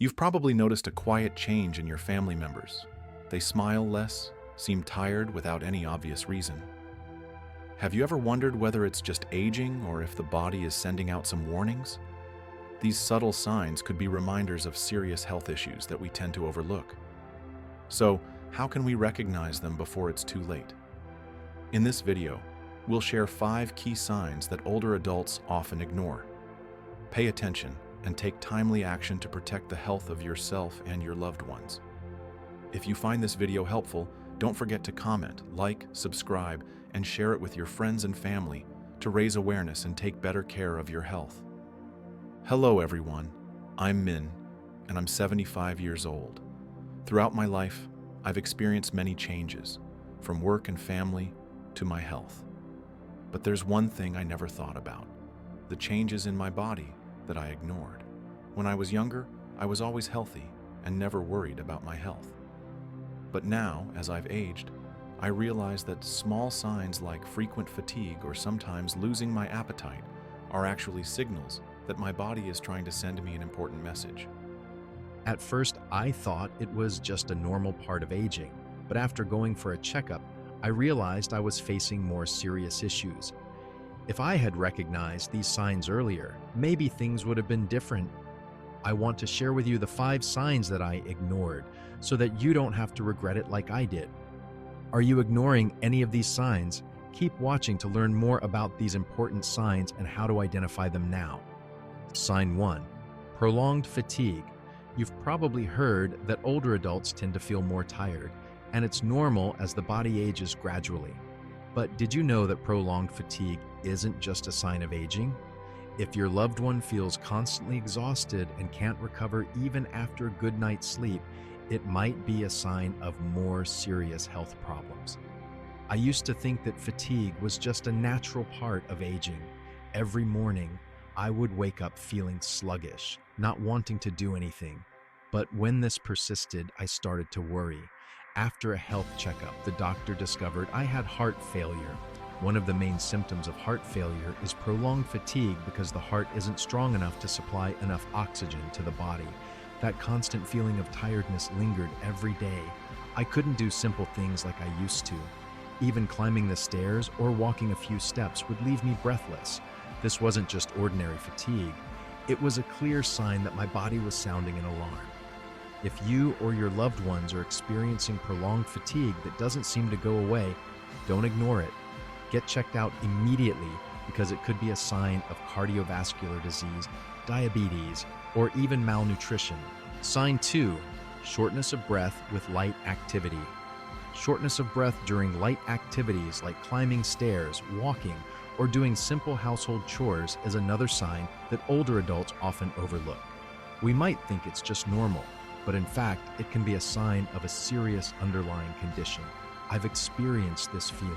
You've probably noticed a quiet change in your family members. They smile less, seem tired without any obvious reason. Have you ever wondered whether it's just aging or if the body is sending out some warnings? These subtle signs could be reminders of serious health issues that we tend to overlook. So, how can we recognize them before it's too late? In this video, we'll share 5 key signs that older adults often ignore. Pay attention and take timely action to protect the health of yourself and your loved ones. If you find this video helpful, don't forget to comment, like, subscribe, and share it with your friends and family to raise awareness and take better care of your health. Hello everyone, I'm Min, and I'm 75 years old. Throughout my life, I've experienced many changes, from work and family to my health. But there's one thing I never thought about: the changes in my body that I ignored. When I was younger, I was always healthy and never worried about my health. But now, as I've aged, I realize that small signs like frequent fatigue or sometimes losing my appetite are actually signals that my body is trying to send me an important message. At first, I thought it was just a normal part of aging, but after going for a checkup, I realized I was facing more serious issues. If I had recognized these signs earlier, maybe things would have been different. I want to share with you the 5 signs that I ignored so that you don't have to regret it like I did. Are you ignoring any of these signs? Keep watching to learn more about these important signs and how to identify them now. Sign 1. Prolonged fatigue. You've probably heard that older adults tend to feel more tired, and it's normal as the body ages gradually. But did you know that prolonged fatigue isn't just a sign of aging? If your loved one feels constantly exhausted and can't recover even after a good night's sleep, it might be a sign of more serious health problems. I used to think that fatigue was just a natural part of aging. Every morning, I would wake up feeling sluggish, not wanting to do anything. But when this persisted, I started to worry. After a health checkup, the doctor discovered I had heart failure. One of the main symptoms of heart failure is prolonged fatigue because the heart isn't strong enough to supply enough oxygen to the body. That constant feeling of tiredness lingered every day. I couldn't do simple things like I used to. Even climbing the stairs or walking a few steps would leave me breathless. This wasn't just ordinary fatigue. It was a clear sign that my body was sounding an alarm. If you or your loved ones are experiencing prolonged fatigue that doesn't seem to go away, don't ignore it. Get checked out immediately because it could be a sign of cardiovascular disease, diabetes, or even malnutrition. Sign 2. Shortness of breath with light activity. Shortness of breath during light activities like climbing stairs, walking, or doing simple household chores is another sign that older adults often overlook. We might think it's just normal, but in fact, it can be a sign of a serious underlying condition. I've experienced this feeling.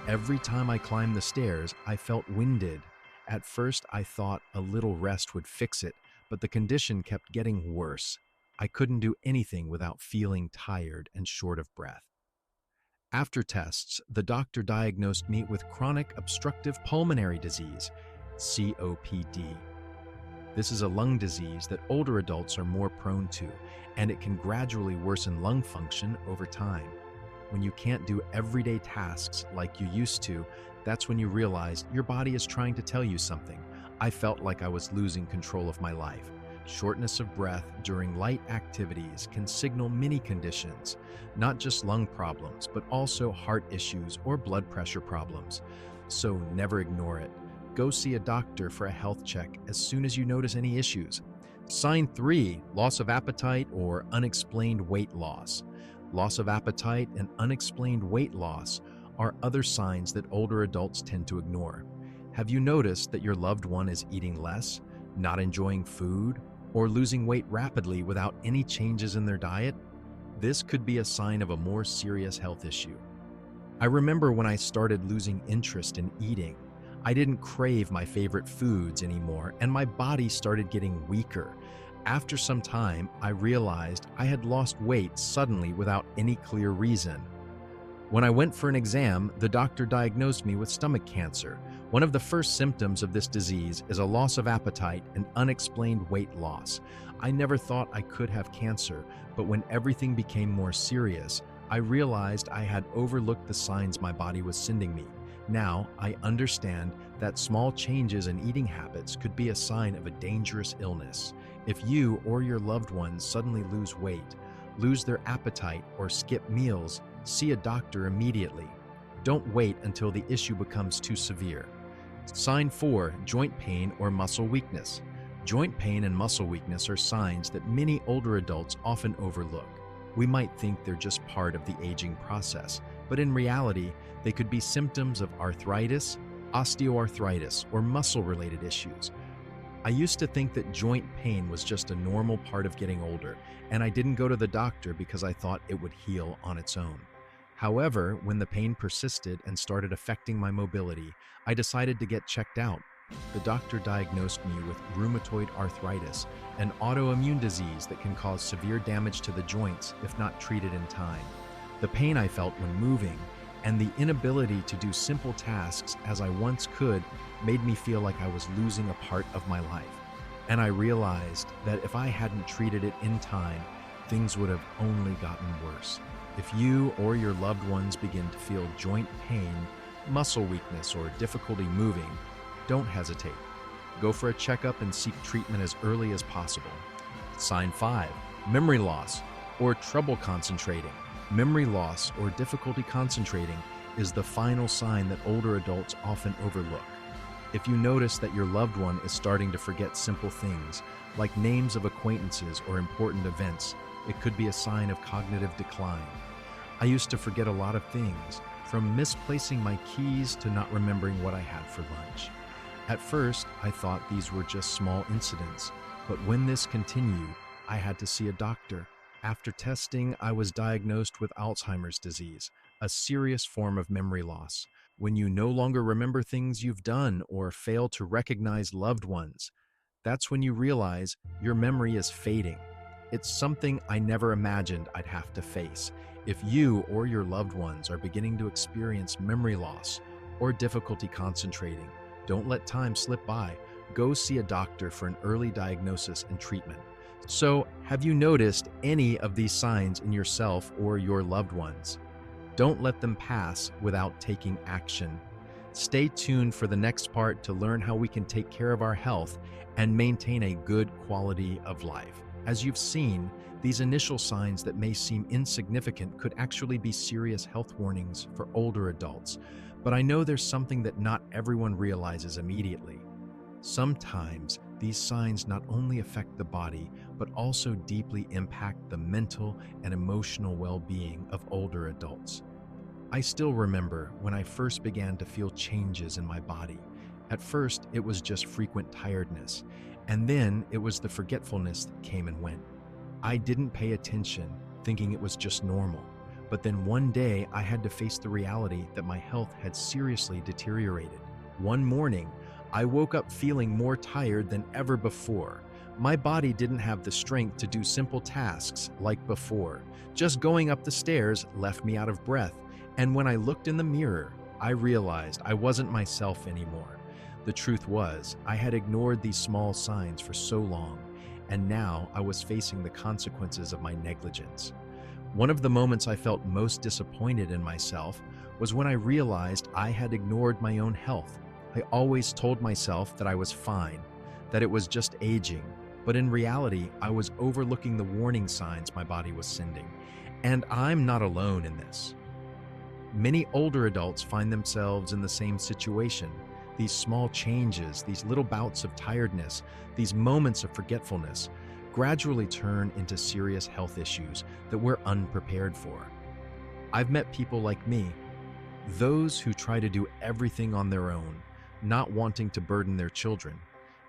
Every time I climbed the stairs, I felt winded. At first, I thought a little rest would fix it, but the condition kept getting worse. I couldn't do anything without feeling tired and short of breath. After tests, the doctor diagnosed me with chronic obstructive pulmonary disease, COPD. This is a lung disease that older adults are more prone to, and it can gradually worsen lung function over time. When you can't do everyday tasks like you used to, that's when you realize your body is trying to tell you something. I felt like I was losing control of my life. Shortness of breath during light activities can signal many conditions, not just lung problems, but also heart issues or blood pressure problems. So never ignore it. Go see a doctor for a health check as soon as you notice any issues. Sign 3. Loss of appetite or unexplained weight loss. Loss of appetite and unexplained weight loss are other signs that older adults tend to ignore. Have you noticed that your loved one is eating less, not enjoying food, or losing weight rapidly without any changes in their diet? This could be a sign of a more serious health issue. I remember when I started losing interest in eating. I didn't crave my favorite foods anymore, and my body started getting weaker. After some time, I realized I had lost weight suddenly without any clear reason. When I went for an exam, the doctor diagnosed me with stomach cancer. One of the first symptoms of this disease is a loss of appetite and unexplained weight loss. I never thought I could have cancer, but when everything became more serious, I realized I had overlooked the signs my body was sending me. Now, I understand that small changes in eating habits could be a sign of a dangerous illness. If you or your loved ones suddenly lose weight, lose their appetite, or skip meals, see a doctor immediately. Don't wait until the issue becomes too severe. Sign 4, joint pain or muscle weakness. Joint pain and muscle weakness are signs that many older adults often overlook. We might think they're just part of the aging process, but in reality, they could be symptoms of arthritis, osteoarthritis, or muscle-related issues. I used to think that joint pain was just a normal part of getting older, and I didn't go to the doctor because I thought it would heal on its own. However, when the pain persisted and started affecting my mobility, I decided to get checked out. The doctor diagnosed me with rheumatoid arthritis, an autoimmune disease that can cause severe damage to the joints if not treated in time. The pain I felt when moving and the inability to do simple tasks as I once could made me feel like I was losing a part of my life. And I realized that if I hadn't treated it in time, things would have only gotten worse. If you or your loved ones begin to feel joint pain, muscle weakness, or difficulty moving, don't hesitate. Go for a checkup and seek treatment as early as possible. Sign 5, memory loss or trouble concentrating. Memory loss or difficulty concentrating is the final sign that older adults often overlook. If you notice that your loved one is starting to forget simple things, like names of acquaintances or important events, it could be a sign of cognitive decline. I used to forget a lot of things, from misplacing my keys to not remembering what I had for lunch. At first, I thought these were just small incidents, but when this continued, I had to see a doctor. After testing, I was diagnosed with Alzheimer's disease, a serious form of memory loss. When you no longer remember things you've done or fail to recognize loved ones, that's when you realize your memory is fading. It's something I never imagined I'd have to face. If you or your loved ones are beginning to experience memory loss or difficulty concentrating, don't let time slip by. Go see a doctor for an early diagnosis and treatment. So, have you noticed any of these signs in yourself or your loved ones? Don't let them pass without taking action. Stay tuned for the next part to learn how we can take care of our health and maintain a good quality of life. As you've seen, these initial signs that may seem insignificant could actually be serious health warnings for older adults. But I know there's something that not everyone realizes immediately. Sometimes these signs not only affect the body, but also deeply impact the mental and emotional well-being of older adults. I still remember when I first began to feel changes in my body. At first, it was just frequent tiredness, and then it was the forgetfulness that came and went. I didn't pay attention, thinking it was just normal. But then one day, I had to face the reality that my health had seriously deteriorated. One morning, I woke up feeling more tired than ever before. My body didn't have the strength to do simple tasks like before. Just going up the stairs left me out of breath, and when I looked in the mirror, I realized I wasn't myself anymore. The truth was, I had ignored these small signs for so long, and now I was facing the consequences of my negligence. One of the moments I felt most disappointed in myself was when I realized I had ignored my own health. I always told myself that I was fine, that it was just aging, but in reality, I was overlooking the warning signs my body was sending. And I'm not alone in this. Many older adults find themselves in the same situation. These small changes, these little bouts of tiredness, these moments of forgetfulness, gradually turn into serious health issues that we're unprepared for. I've met people like me, those who try to do everything on their own, not wanting to burden their children.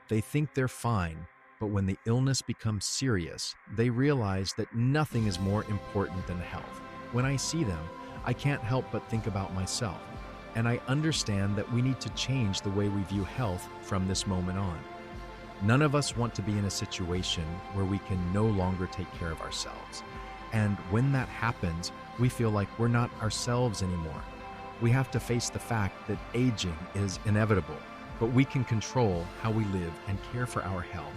They think they're fine, but when the illness becomes serious, they realize that nothing is more important than health. When I see them, I can't help but think about myself, and I understand that we need to change the way we view health from this moment on. None of us want to be in a situation where we can no longer take care of ourselves. And when that happens, we feel like we're not ourselves anymore. We have to face the fact that aging is inevitable, but we can control how we live and care for our health.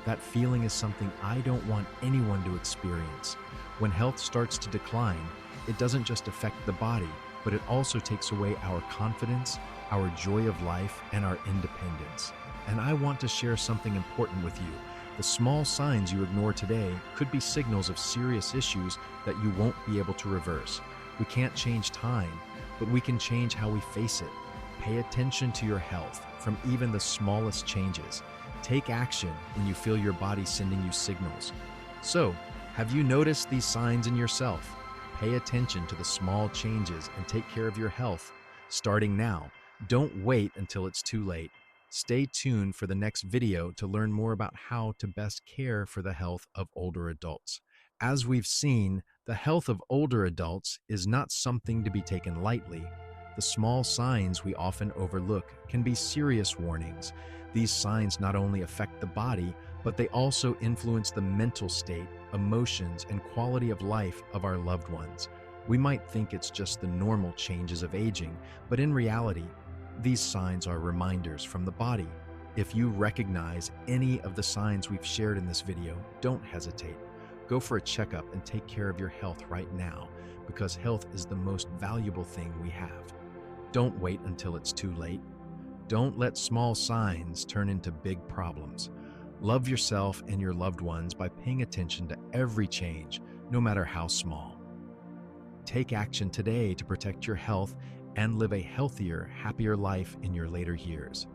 That feeling is something I don't want anyone to experience. When health starts to decline, it doesn't just affect the body, but it also takes away our confidence, our joy of life, and our independence. And I want to share something important with you. The small signs you ignore today could be signals of serious issues that you won't be able to reverse. We can't change time, but we can change how we face it. Pay attention to your health from even the smallest changes. Take action when you feel your body sending you signals. So, have you noticed these signs in yourself? Pay attention to the small changes and take care of your health starting now. Don't wait until it's too late. Stay tuned for the next video to learn more about how to best care for the health of older adults. As we've seen, the health of older adults is not something to be taken lightly. The small signs we often overlook can be serious warnings. These signs not only affect the body, but they also influence the mental state, emotions, and quality of life of our loved ones. We might think it's just the normal changes of aging, but in reality, these signs are reminders from the body. If you recognize any of the signs we've shared in this video, don't hesitate. Go for a checkup and take care of your health right now, because health is the most valuable thing we have. Don't wait until it's too late. Don't let small signs turn into big problems. Love yourself and your loved ones by paying attention to every change, no matter how small. Take action today to protect your health and live a healthier, happier life in your later years.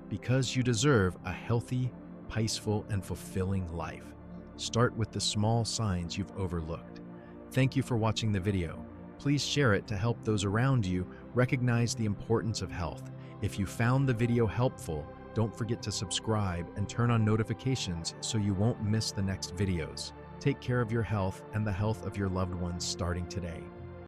Because you deserve a healthy, peaceful, and fulfilling life. Start with the small signs you've overlooked. Thank you for watching the video. Please share it to help those around you recognize the importance of health. If you found the video helpful, don't forget to subscribe and turn on notifications so you won't miss the next videos. Take care of your health and the health of your loved ones starting today.